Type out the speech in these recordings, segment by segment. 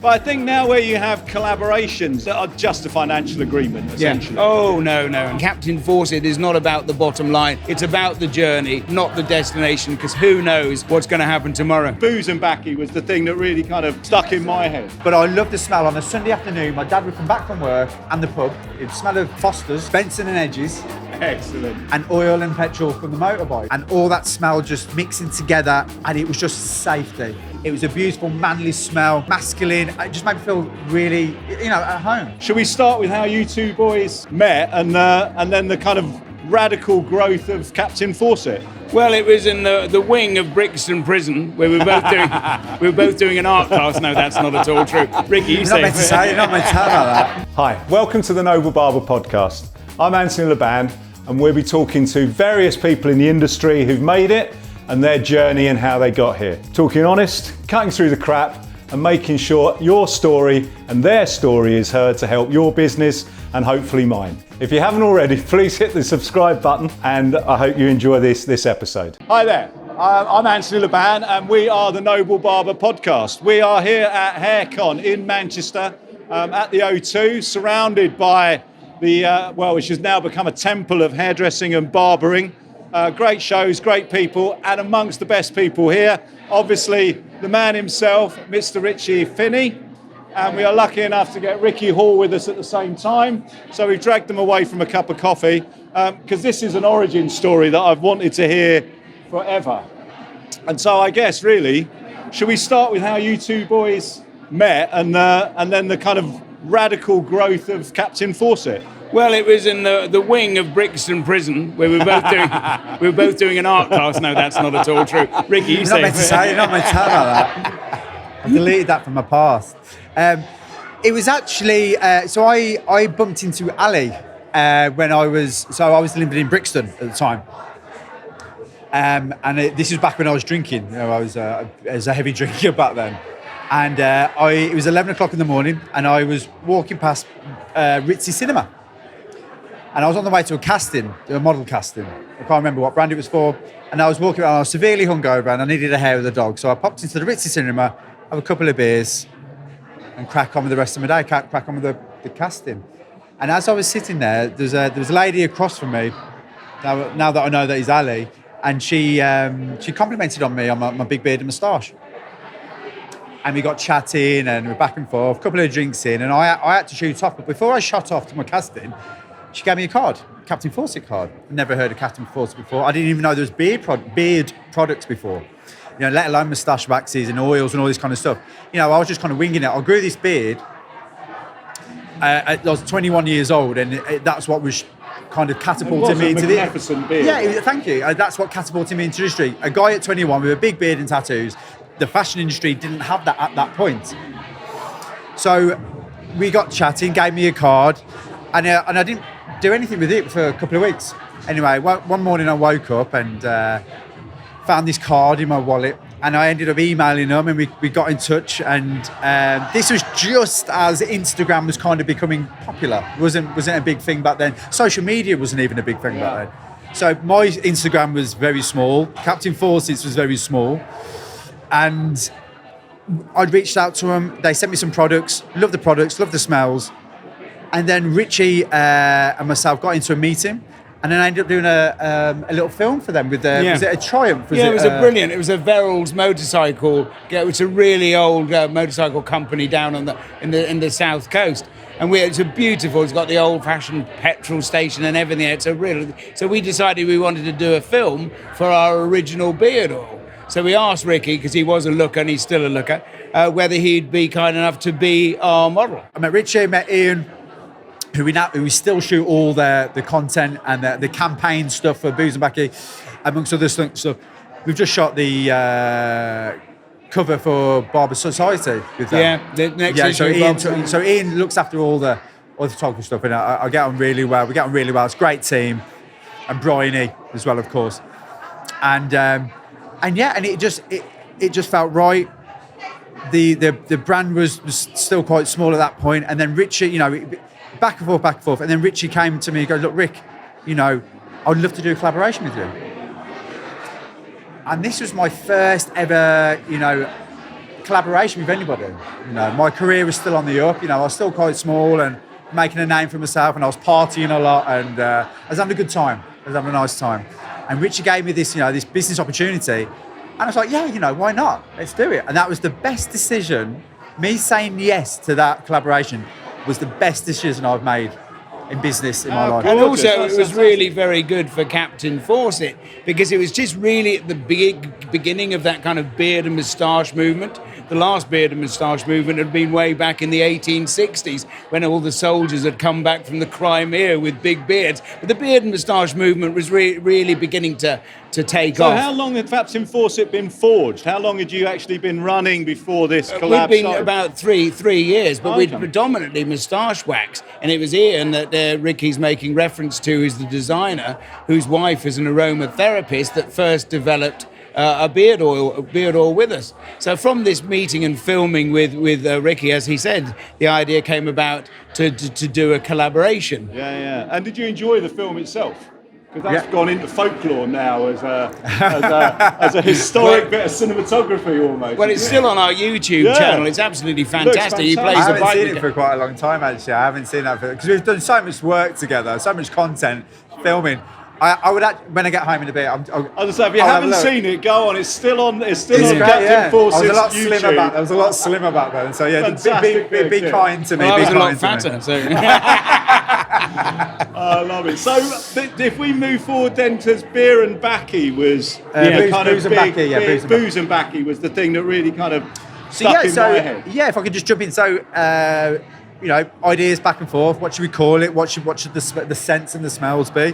But I think now where you have collaborations that are just a financial agreement, essentially. Yeah. Oh, no. Captain Fawcett is not about the bottom line. It's about the journey, not the destination, because who knows what's going to happen tomorrow. Booze and backy was the thing that really kind of stuck in my head. But I love the smell. On a Sunday afternoon, my dad would come back from work and the pub. It'd smell of Foster's, Benson and Edges. Excellent. And oil and petrol from the motorbike. And all that smell just mixing together, and it was just safety. It was a beautiful, manly smell, masculine. It just made me feel really, at home. Should we start with how you two boys met and then the kind of radical growth of Captain Fawcett? Well, it was in the wing of Brixton Prison where we were both doing an art class. No, that's not at all true. Ricki, you say. You're not meant to tell about that. Hi, welcome to the Noble Barber podcast. I'm Anthony Laban, and we'll be talking to various people in the industry who've made it and their journey and how they got here. Talking honest, cutting through the crap, and making sure your story and their story is heard to help your business and hopefully mine. If you haven't already, please hit the subscribe button, and I hope you enjoy this episode. Hi there, I'm Anthony Laban, and we are the Noble Barber podcast. We are here at Haircon in Manchester at the O2, surrounded by which has now become a temple of hairdressing and barbering. Great shows, great people, and amongst the best people here, obviously the man himself, Mr. Ricci Finney, and we are lucky enough to get Ricki Hall with us at the same time. So we've dragged them away from a cup of coffee because this is an origin story that I've wanted to hear forever. And so I guess really, should we start with how you two boys met and then the kind of radical growth of Captain Fawcett? Well, it was in the wing of Brixton Prison where we were both doing an art class. No, that's not at all true. Ricki, you say. You're not meant to tell about that. I deleted that from my past. It was actually so I bumped into Ali when I was living in Brixton at the time. This was back when I was drinking. I was a heavy drinker back then. And it was 11 o'clock in the morning, and I was walking past Ritzy Cinema. And I was on the way to a model casting. I can't remember what brand it was for. And I was walking around, I was severely hungover, and I needed a hair with a dog. So I popped into the Ritzy Cinema, have a couple of beers, and crack on with the rest of my day, crack on with the casting. And as I was sitting there, there was a lady across from me, now that I know that he's Ali, and she complimented on me on my big beard and moustache. And we got chatting, and we're back and forth, a couple of drinks in, and I had to shoot off. But before I shot off to my casting, she gave me a card, Captain Fawcett card. Never heard of Captain Fawcett before. I didn't even know there was beard products before, let alone moustache waxes and oils and all this kind of stuff. I was just kind of winging it. I grew this beard. I was 21 years old, and that's what was kind of catapulted me into the magnificent beard. Yeah, thank you. That's what catapulted me into the industry. A guy at 21 with a big beard and tattoos. The fashion industry didn't have that at that point. So we got chatting, gave me a card, and I didn't do anything with it for a couple of weeks. Anyway, one morning I woke up and found this card in my wallet, and I ended up emailing them, and we got in touch. And this was just as Instagram was kind of becoming popular. It wasn't a big thing back then. Social media wasn't even a big thing back then. So my Instagram was very small. Captain Fawcett's was very small. And I'd reached out to them. They sent me some products. Loved the products, loved the smells. And then Ricci and myself got into a meeting, and then I ended up doing a little film for them with was it a Triumph? It was brilliant. It was a Verrill's motorcycle. It's a really old motorcycle company down on in the south coast. And it's beautiful. It's got the old-fashioned petrol station and everything. So we decided we wanted to do a film for our original beard oil. So we asked Ricki, because he was a looker and he's still a looker, whether he'd be kind enough to be our model. I met Ricci, met Ian, who we still shoot all the content and the campaign stuff for Booze and Backy, amongst other stuff. We've just shot the cover for Barbers Society with them. The next issue. So Ian looks after all the photography stuff, and I get on really well. We get on really well. It's a great team, and Bryony as well, of course. And it just felt right. The brand was still quite small at that point, and then Ricci, back and forth, and then Ricci came to me and goes, "Look, Rick, I would love to do a collaboration with you." And this was my first ever, collaboration with anybody. You know, my career was still on the up. You know, I was still quite small and making a name for myself, and I was partying a lot, and I was having a good time. I was having a nice time. And Ricki gave me this, you know, this business opportunity, and I was like, yeah, you know, why not? Let's do it. And that was the best decision. Me saying yes to that collaboration was the best decision I've made in business in my life. And also, it was really very good for Captain Fawcett, because it was just really at the beginning of that kind of beard and moustache movement. The last beard and moustache movement had been way back in the 1860s, when all the soldiers had come back from the Crimea with big beards. But the beard and moustache movement was really beginning to take off. So how long had Captain Fawcett been forged? How long had you actually been running before this collab We've been started? about three years, but we'd predominantly moustache wax. And it was Ian that Ricki's making reference to, is the designer, whose wife is an aromatherapist, that first developed a beard oil with us. So from this meeting and filming with Ricki, as he said, the idea came about to do a collaboration. Yeah. And did you enjoy the film itself? Because that's gone into folklore now as a historic bit of cinematography almost. Well, it's still on our YouTube channel. It's absolutely fantastic. He plays I a haven't bike. seen it for quite a long time, actually. I haven't seen that because we've done so much work together, so much content, filming. I would when I get home in a bit. I was say, if you haven't seen it, go on. It's still on. It's still on Captain Fawcett's I was a lot YouTube. slimmer back. I was a lot slimmer back then. So yeah, be kind to me. Well, I be was a lot kind to fatter. me. So. I love it. So if we move forward then to beer and baccy was Booze and baccy was the thing that really kind of stuck in my head. Yeah, if I could just jump in. So you know, ideas back and forth. What should we call it? What should the scents and the smells be?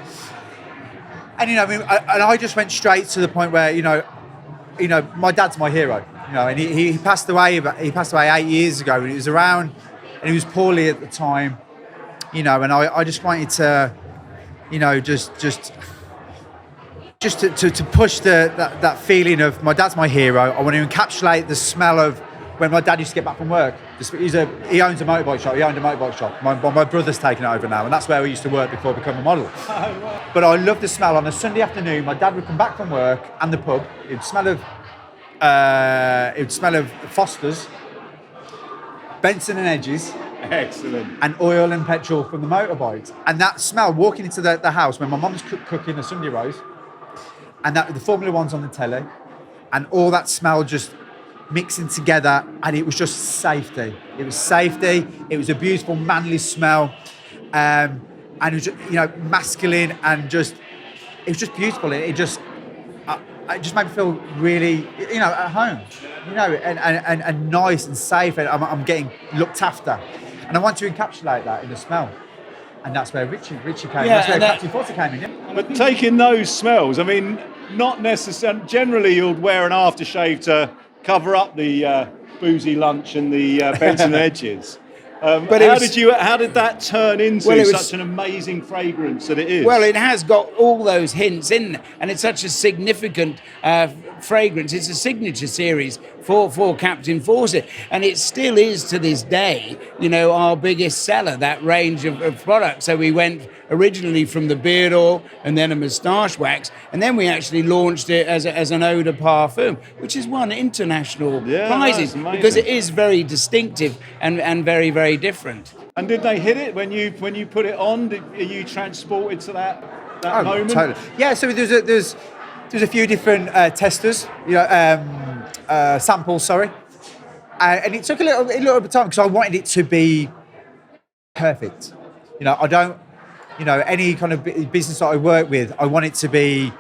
And you know, I just went straight to the point where you know, my dad's my hero. You know, and he passed away. He passed away 8 years ago, and he was around, and he was poorly at the time. You know, and I just wanted to, you know, just to push that feeling of my dad's my hero. I want to encapsulate the smell of when my dad used to get back from work. He owns a motorbike shop. He owned a motorbike shop. My brother's taken it over now, and that's where we used to work before becoming a model. But I love the smell. On a Sunday afternoon, my dad would come back from work and the pub. It would smell of Foster's, Benson and Hedges. Excellent. And oil and petrol from the motorbikes. And that smell, walking into the house when my mum's cooking a Sunday roast, and the Formula One's on the telly, and all that smell just mixing together, and it was just safety. It was safety. It was a beautiful, manly smell, and it was just, you know, masculine, and it was just beautiful. It just made me feel really, you know, at home, you know, and nice and safe, and I'm getting looked after. And I want to encapsulate that in the smell. And that's where Ricki came in. That's where Captain Fawcett came in. Yeah? But taking those smells, I mean, not necessarily, generally you'll wear an aftershave to cover up the boozy lunch and the Benson Hedges. But how did that turn into such an amazing fragrance that it is? Well, it has got all those hints in, and it's such a significant fragrance. It's a signature series for Captain Fawcett, and it still is to this day, you know, our biggest seller, that range of products. So we went originally from the beard oil and then a moustache wax, and then we actually launched it as an eau de parfum, which has won international prizes because it is very distinctive and very, very different. And did they hit it when you put it on? Are you transported to that moment? Totally. Yeah. So there's a few different testers, you know, samples. Sorry, and it took a little bit of time because I wanted it to be perfect. You know, I don't. You know, any kind of business that I work with, I want it to be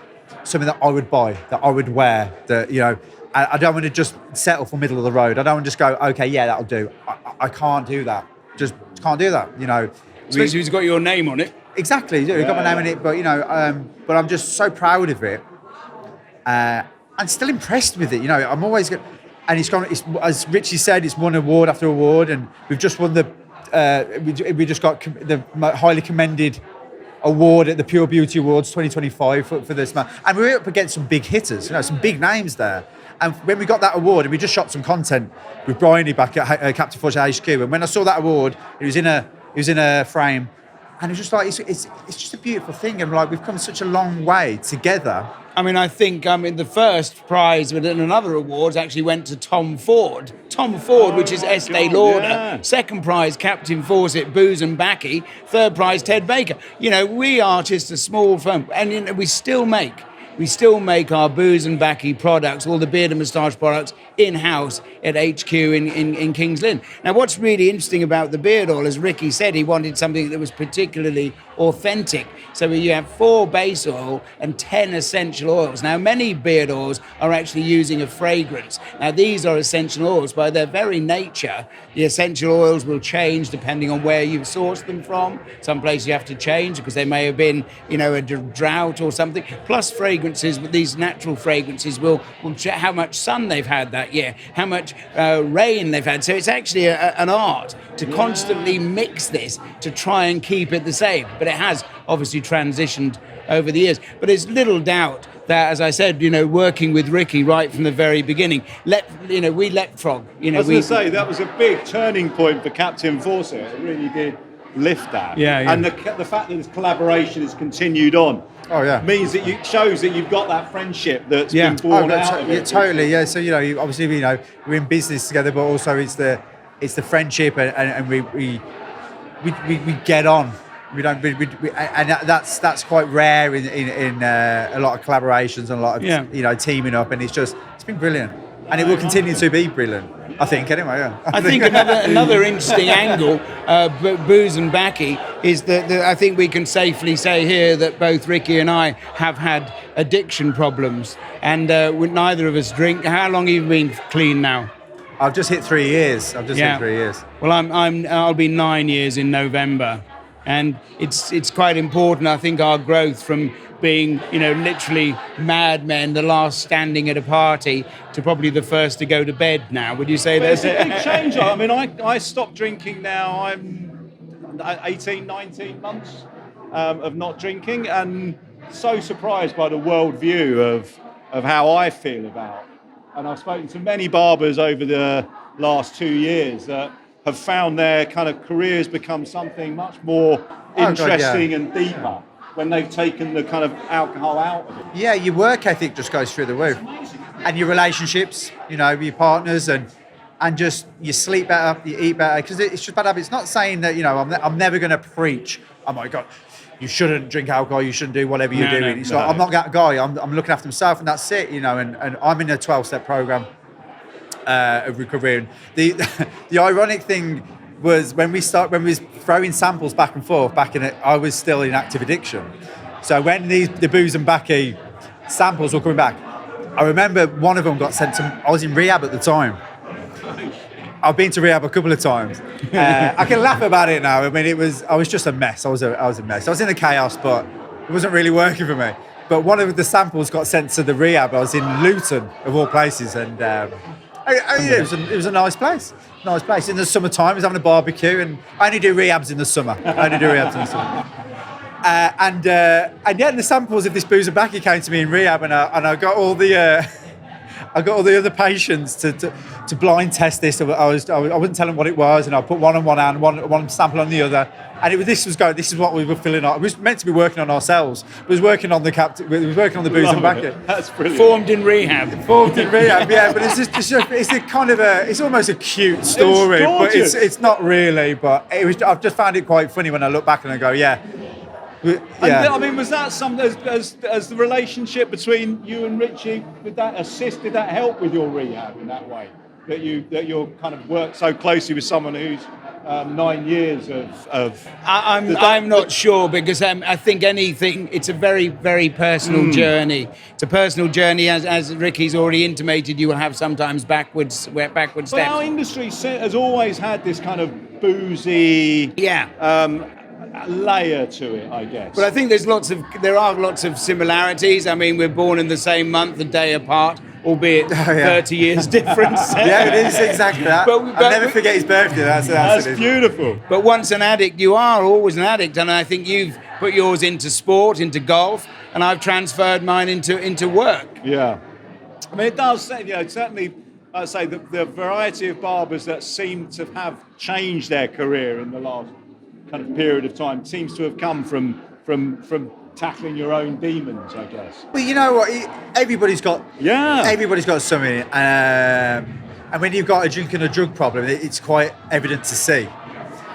something that I would buy, that I would wear. That, you know, I don't want to just settle for middle of the road. I don't want to just go, okay, yeah, that'll do. I can't do that. Just can't do that. You know, especially if it's got your name on it. Exactly, you've got my name on it, but you know, but I'm just so proud of it, and still impressed with it. You know, I'm always good, and it's as Ricki said, it's won award after award, and we've just won the. We just got the highly commended award at the Pure Beauty Awards 2025 for this man, and we were up against some big hitters, you know, some big names there. And when we got that award, and we just shot some content with Bryony back at Captain Fawcett HQ, and when I saw that award, it was in a frame, and it's just like it's just a beautiful thing, and like we've come such a long way together I mean, I think the first prize within another awards actually went to Tom Ford. Tom Ford, which is Estee Lauder. Yeah. Second prize, Captain Fawcett, Booze and Backy. Third prize, Ted Baker. You know, we are just a small firm, and you know, we still make our Booze and Backy products, all the beard and moustache products, in-house at HQ in Kings Lynn. Now, what's really interesting about the beard oil, as Ricki said, he wanted something that was particularly authentic. So you have 4 base oil and 10 essential oils. Now, many beard oils are actually using a fragrance. Now, these are essential oils. By their very nature, the essential oils will change depending on where you've sourced them from. Some places you have to change because they may have been, you know, a drought or something. Plus fragrances, but these natural fragrances will check how much sun they've had that year, how much rain they've had. So it's actually an art to constantly mix this to try and keep it the same. But it has obviously transitioned over the years. But there's little doubt that, as I said, you know, working with Ricki right from the very beginning, we leapfrog. You know, I was going to say, that was a big turning point for Captain Fawcett. It really did lift that. Yeah. And the fact that this collaboration has continued on means that shows that you've got that friendship that's been born out of it. Totally, yeah. So, you know, obviously, you know, we're in business together, but also it's the friendship, and we get on. We don't, and that's quite rare in a lot of collaborations and a lot of you know, teaming up, and it's been brilliant, and it will continue to be brilliant. I think anyway. Yeah. I think another interesting angle, Booze and Backy, is that I think we can safely say here that both Ricki and I have had addiction problems, and neither of us drink. How long have you been clean now? I've just hit 3 years. Hit 3 years. Well, I'll be 9 years in November, and it's quite important. I think our growth from being, you know, literally madmen, the last standing at a party, to probably the first to go to bed now. Would you say there's a big change? I mean, I stopped drinking now. I'm 18, 19 months of not drinking, and so surprised by the worldview of how I feel about. And I've spoken to many barbers over the last 2 years that have found their kind of careers become something much more interesting and deeper when they've taken the kind of alcohol out of it. Yeah, your work ethic just goes through the roof. And your relationships, you know, with your partners, and just you sleep better, you eat better, because it's just bad habits. It's not saying that, you know, I'm never going to preach, oh my God, you shouldn't drink alcohol, you shouldn't do whatever you're doing. It's like, I'm not that guy, I'm looking after myself, and that's it, you know, and I'm in a 12-step program of recovery. And the ironic thing was when we was throwing samples back and forth, I was still in active addiction. So when the Booze and Backy samples were coming back, I remember one of them got sent to, I was in rehab at the time. I've been to rehab a couple of times. I can laugh about it now. I mean, I was just a mess. I was a mess. I was in the chaos, but it wasn't really working for me. But one of the samples got sent to the rehab. I was in Luton, of all places, and it was a nice place. Nice place. In the summertime, I was having a barbecue, and I only do rehabs in the summer. And the samples of this Booze and Backy came to me in rehab, and I got all the other patients to blind test this. I wouldn't tell them what it was, and I put one on one hand, one sample on the other, and this is what we were filling out. It was meant to be working on ourselves. It was working on the Booze and Backy. That's brilliant. Formed in rehab, yeah. But it's a kind of it's almost a cute story, but it's not really. But I've just found it quite funny when I look back and I go, yeah. Yeah. I mean, was that something as the relationship between you and Ricki, did that help with your rehab in that way? That you're kind of worked so closely with someone who's 9 years of. I'm not sure, because I think it's a very, very personal journey. It's a personal journey, as Ricki's already intimated. You will have sometimes backward steps. But our industry has always had this kind of boozy. Layer to it, I guess. But I think there are lots of similarities. I mean, we're born in the same month, a day apart, albeit 30 years difference. Yeah, it is exactly that. I'll never forget his birthday. That's beautiful. But once an addict, you are always an addict, and I think you've put yours into sport, into golf, and I've transferred mine into work. Yeah, I mean, it does. You know, certainly, I'd say the variety of barbers that seem to have changed their career in the last kind of period of time seems to have come from from tackling your own demons, I guess. Well, you know what? Everybody's got something, and when you've got a drink and a drug problem, it's quite evident to see.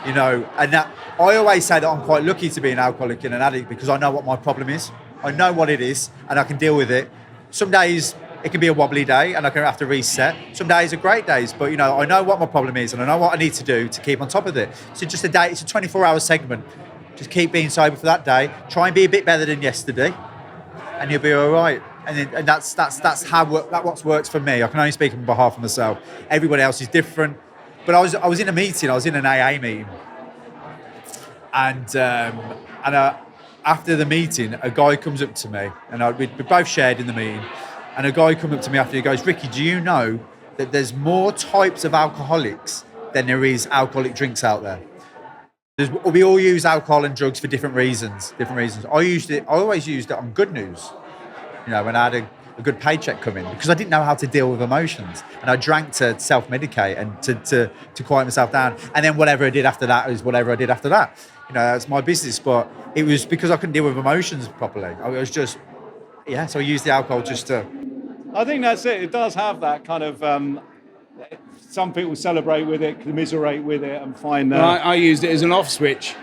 You know, and that I always say that I'm quite lucky to be an alcoholic and an addict because I know what my problem is. I know what it is, and I can deal with it. Some days it can be a wobbly day, and I can have to reset. Some days are great days, but you know, I know what my problem is, and I know what I need to do to keep on top of it. So just a day, it's a 24-hour segment. Just keep being sober for that day. Try and be a bit better than yesterday, and you'll be all right. And that's what works for me. I can only speak on behalf of myself. Everybody else is different. But I was in a meeting. I was in an AA meeting, and after the meeting, a guy comes up to me, and we both shared in the meeting. And a guy come up to me after, he goes, "Ricki, do you know that there's more types of alcoholics than there is alcoholic drinks out there? We all use alcohol and drugs for different reasons. I always used it on good news. You know, when I had a good paycheck come in, because I didn't know how to deal with emotions, and I drank to self-medicate and to quiet myself down. And then whatever I did after that is whatever I did after that. You know, that's my business. But it was because I couldn't deal with emotions properly. I was just, so I used the alcohol just to. I think that's it. It does have that kind of. Some people celebrate with it, commiserate with it, and find. I used it as an off switch.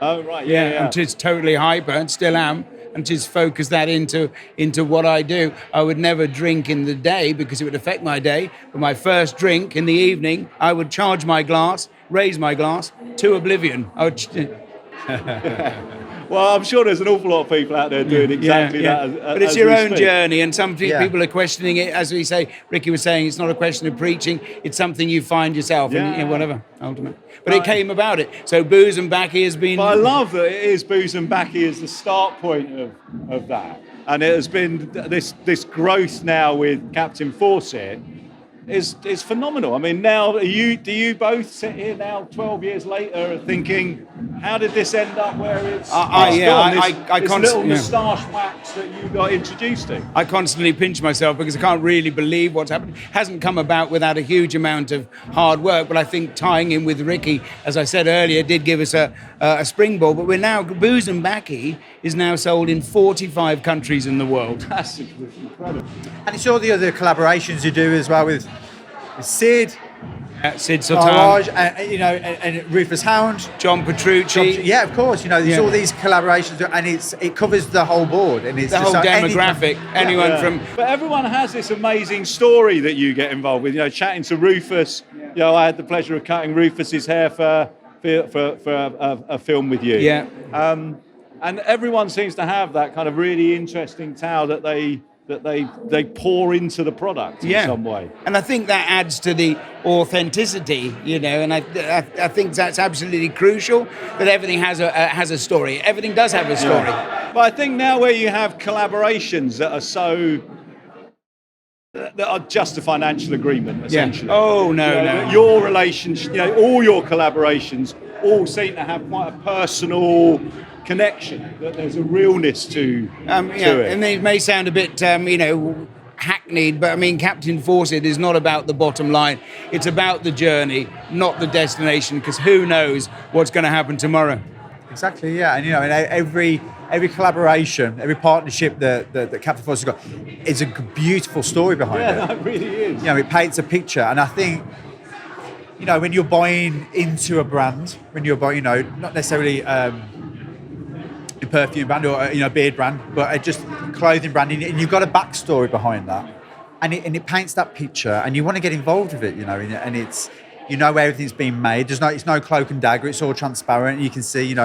Oh right, yeah. And just totally hyper, and still am, and just focus that into what I do. I would never drink in the day because it would affect my day. But my first drink in the evening, I would charge my glass, raise my glass to oblivion. I would. Well, I'm sure there's an awful lot of people out there doing exactly that. But it's your own journey, and some people are questioning it. As we say, Ricki was saying, it's not a question of preaching; it's something you find yourself, and whatever, ultimately. But it came about it. So Booze and Backy has been. But I love that it is Booze and Backy as the start point of that, and it has been this growth now with Captain Fawcett is phenomenal. I mean, now do you both sit here now 12 years later thinking, how did this end up where it's gone? This little moustache wax that you got introduced to. I constantly pinch myself because I can't really believe what's happened. It hasn't come about without a huge amount of hard work, but I think tying in with Ricki, as I said earlier, did give us a springboard. But we're now, Booze and Backy is now sold in 45 countries in the world. That's incredible. And it's all the other collaborations you do as well with Sid, Sid Sultan, and Rufus Hound, John Petrucci. Of course. You know, there's all these collaborations, and it covers the whole board, and it's the whole demographic. Anyone from. But everyone has this amazing story that you get involved with. You know, chatting to Rufus. You know, I had the pleasure of cutting Rufus's hair for a film with you. Yeah. And everyone seems to have that kind of really interesting tale that they pour into the product in some way. And I think that adds to the authenticity, you know, and I think that's absolutely crucial, that everything has a story. Everything does have a story. Yeah. But I think now where you have collaborations that are just a financial agreement, essentially. Yeah. Oh, no. Your relationship, all your collaborations all seem to have quite a personal connection, that there's a realness to it. And it may sound a bit, hackneyed, but I mean, Captain Fawcett is not about the bottom line. It's about the journey, not the destination, because who knows what's going to happen tomorrow. Exactly, yeah. And, every collaboration, every partnership that Captain Fawcett's got, is a beautiful story behind it. Yeah, it really is. It paints a picture. And I think, when you're buying into a brand, when you're buying, not necessarily a perfume brand or beard brand, but just clothing brand, and you've got a backstory behind that, and it paints that picture, and you want to get involved with it, and it's where everything's been made. It's no cloak and dagger. It's all transparent. You can see,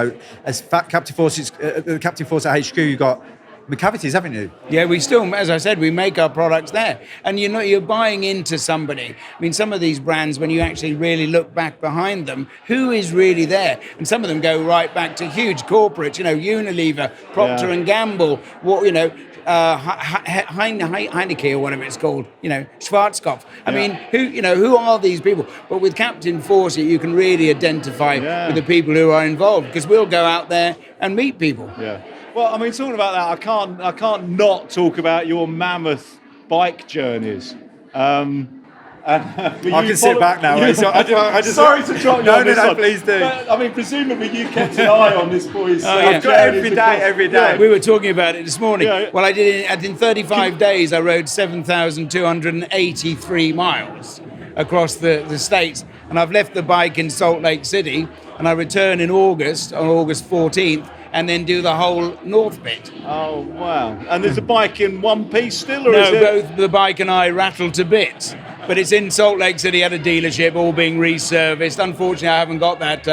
as Captain Fawcett HQ, you've got McCavities, haven't you? Yeah, we still, as I said, we make our products there. And you're buying into somebody. I mean, some of these brands, when you actually really look back behind them, who is really there? And some of them go right back to huge corporates, Unilever, Procter and Gamble, Heineke or whatever it's called, Schwarzkopf. I mean, who are these people? But with Captain Fawcett, you can really identify with the people who are involved, because we'll go out there and meet people. Yeah. Well, I mean, talking about that, I can't not talk about your mammoth bike journeys. And, I can sit back now. I just, sorry to drop you no, on this one. please do. But, I mean, presumably you kept an eye on this boy's. I've got every day. We were talking about it this morning. Yeah. Well, I did in 35 days. I rode 7,283 miles across the states, and I've left the bike in Salt Lake City, and I return in August, on August 14th, and then do the whole north bit. Oh wow! And there's a bike in one piece still, or No, is it? both the bike and I rattled to bits. But it's in Salt Lake City at a dealership, all being reserviced. Unfortunately, I haven't got that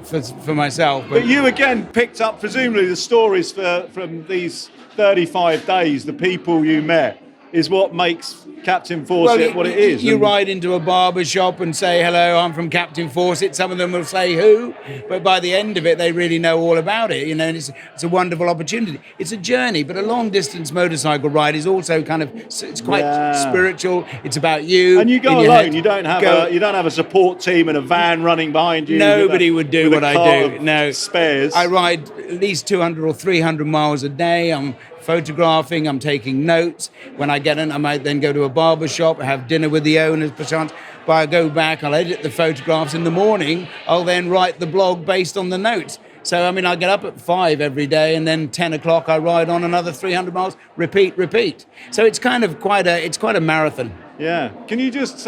for myself. But you again picked up presumably the stories from these 35 days. The people you met is what makes Captain Fawcett what it is. You ride into a barber shop and say, hello, I'm from Captain Fawcett. Some of them will say who, but by the end of it, they really know all about it, you know, and it's a wonderful opportunity. It's a journey, but a long distance motorcycle ride is also kind of, it's quite spiritual. It's about you. And you go alone. You don't have a support team and a van running behind you. Nobody would do what I do. No. Spares. I ride at least 200 or 300 miles a day. I'm photographing, I'm taking notes. When I get in, I might then go to a barber shop, have dinner with the owners, perchance. But I go back, I'll edit the photographs. In the morning, I'll then write the blog based on the notes. So, I mean, I get up at 5 every day, and then 10 o'clock I ride on another 300 miles, repeat. So it's kind of quite a marathon. Yeah. Can you just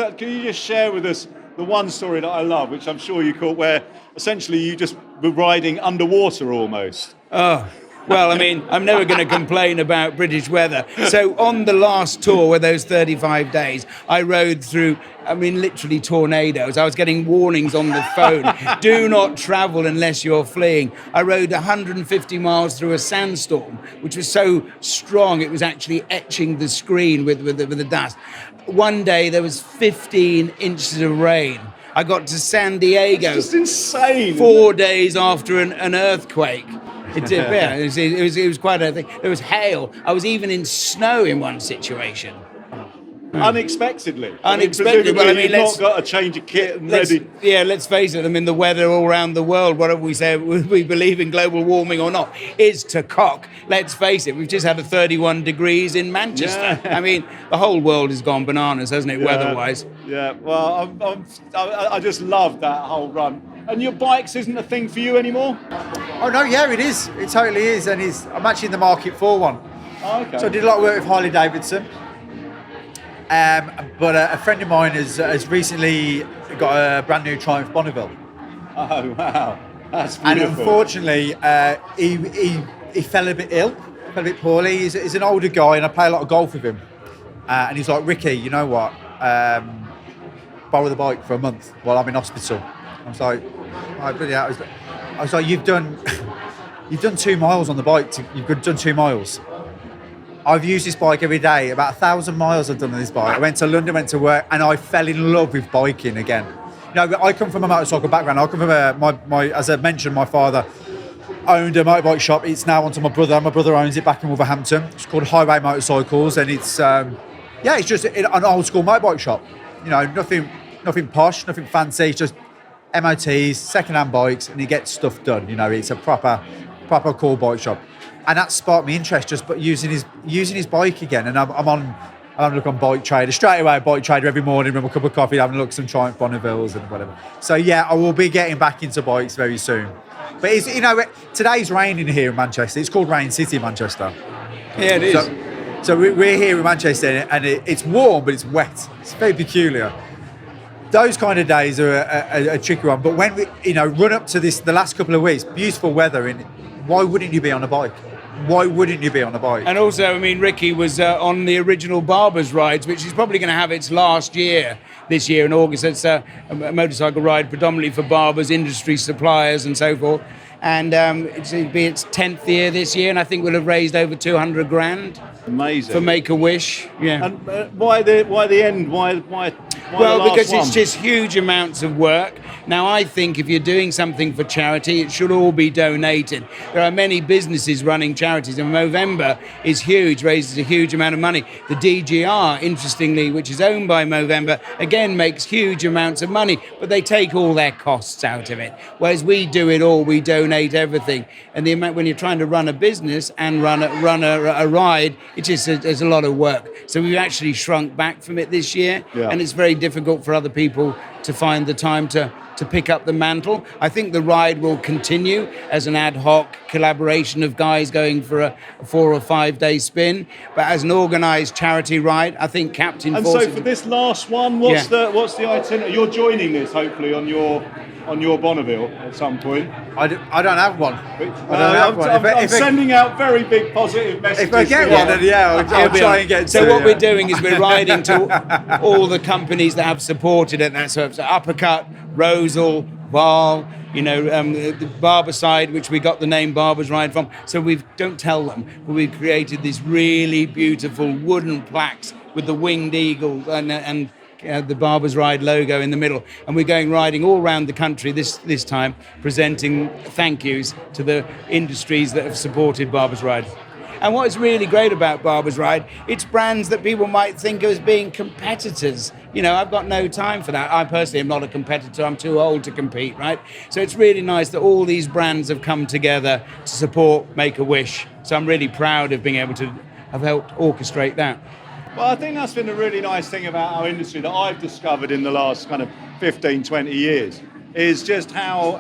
share with us the one story that I love, which I'm sure you caught, where essentially you just were riding underwater almost? Oh. Well, I mean, I'm never going to complain about British weather. So on the last tour, with those 35 days, I rode through, I mean, literally tornadoes. I was getting warnings on the phone. Do not travel unless you're fleeing. I rode 150 miles through a sandstorm, which was so strong, it was actually etching the screen with the dust. One day, there was 15 inches of rain. I got to San Diego. It's just insane. 4 days after an earthquake. It was quite a thing. There was hail. I was even in snow in one situation. Unexpectedly. Unexpectedly. Well, I mean, you've not got a change of kit and ready. Yeah, let's face it. I mean, the weather all around the world, whatever we say, we believe in global warming or not, is to cock. Let's face it. We've just had 31 degrees in Manchester. Yeah. I mean, the whole world has gone bananas, hasn't it, weather-wise? Yeah. Well, I just love that whole run. And your bikes isn't a thing for you anymore? Oh no, yeah, it is. It totally is, and I'm actually in the market for one. Oh, okay. So I did a lot of work with Harley Davidson, but a friend of mine has recently got a brand new Triumph Bonneville. Oh wow, that's beautiful. And unfortunately, he fell a bit ill, fell a bit poorly. He's an older guy, and I play a lot of golf with him. And he's like, Ricki, you know what? Borrow the bike for a month while I'm in hospital. I was like, I was like, you've done 2 miles on the bike. You've done 2 miles. I've used this bike every day. About 1,000 miles I've done on this bike. I went to London, went to work, and I fell in love with biking again. You know, I come from a motorcycle background. I come from my as I mentioned, my father owned a motorbike shop. It's now onto my brother. My brother owns it back in Wolverhampton. It's called Highway Motorcycles, and it's it's just an old school motorbike shop. You know, nothing posh, nothing fancy. It's just MOTs, second-hand bikes, and he gets stuff done. You know, it's a proper cool bike shop, and that sparked me interest just using his bike again. And I'm having a look on Bike Trader straight away. Bike Trader every morning with a cup of coffee, having a look at some Triumph Bonnevilles and whatever. So yeah, I will be getting back into bikes very soon. But today's raining here in Manchester. It's called Rain City, Manchester. Yeah, it is. So we're here in Manchester, and it's warm, but it's wet. It's very peculiar. Those kind of days are a tricky one. But when we, run up to this, the last couple of weeks, beautiful weather, and why wouldn't you be on a bike? Why wouldn't you be on a bike? And also, I mean, Ricki was on the original Barbers rides, which is probably going to have its last year this year in August. It's a motorcycle ride predominantly for barbers, industry suppliers, and so forth. And it'll be its 10th year this year, and I think we'll have raised over 200 grand. Amazing. For Make-A-Wish, yeah. And why the end? Why well, because one? it's just huge amounts of work. Now, I think if you're doing something for charity, it should all be donated. There are many businesses running charities, and Movember is huge, raises a huge amount of money. The DGR, interestingly, which is owned by Movember, again makes huge amounts of money, but they take all their costs out of it. Whereas we do it all, we donate everything. And the amount when you're trying to run a business and run a ride, it's a lot of work. So we've actually shrunk back from it this year, and it's very very difficult for other people to find the time to pick up the mantle. I think the ride will continue as an ad hoc collaboration of guys going for a 4 or 5 day spin, but as an organised charity ride, I think Captain And Fawcett... so for this last one, what's the itinerary? You're joining this hopefully on your Bonneville at some point. I don't have one. I'm sending out very big positive messages. If I get one, then I'll try and get. So what we're doing is we're riding to all the companies that have supported it. That's so Uppercut, Rosal, Val, the Barber side, which we got the name Barbers Ride from. So we don't tell them, but we've created these really beautiful wooden plaques with the winged eagle and the Barbers Ride logo in the middle, and we're going riding all around the country this time, presenting thank yous to the industries that have supported Barbers Ride. And what is really great about Barbers Ride, it's brands that people might think of as being competitors. I've got no time for that. I personally am not a competitor. I'm too old to compete, right? So it's really nice that all these brands have come together to support Make-A-Wish. So I'm really proud of being able to have helped orchestrate that. Well, I think that's been a really nice thing about our industry that I've discovered in the last kind of 15, 20 years, is just how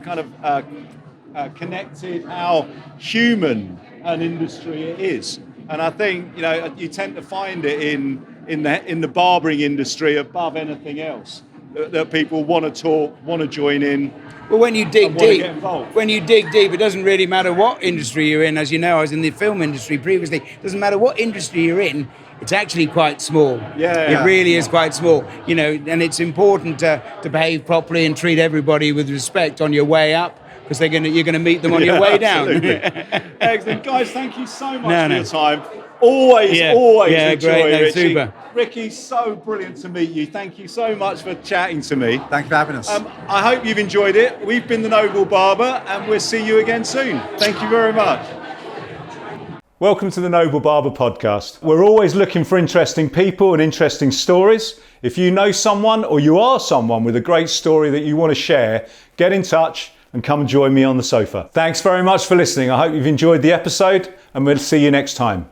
kind of connected, how human an industry it is. And I think, you tend to find it in the barbering industry above anything else, that people want to talk, want to join in. Well, when you dig deep, it doesn't really matter what industry you're in. As you know, I was in the film industry previously. It doesn't matter what industry you're in. It's actually quite small. It really is quite small. And it's important to behave properly and treat everybody with respect on your way up, because you're gonna meet them on your way down. Excellent, guys. Thank you so much for your time. Always enjoy, great, Ricki. super. Ricki, so brilliant to meet you. Thank you so much for chatting to me. Thank you for having us. I hope you've enjoyed it. We've been the Noble Barber, and we'll see you again soon. Thank you very much. Welcome to the Noble Barber podcast. We're always looking for interesting people and interesting stories. If you know someone, or you are someone with a great story that you want to share, get in touch and come join me on the sofa. Thanks very much for listening. I hope you've enjoyed the episode, and we'll see you next time.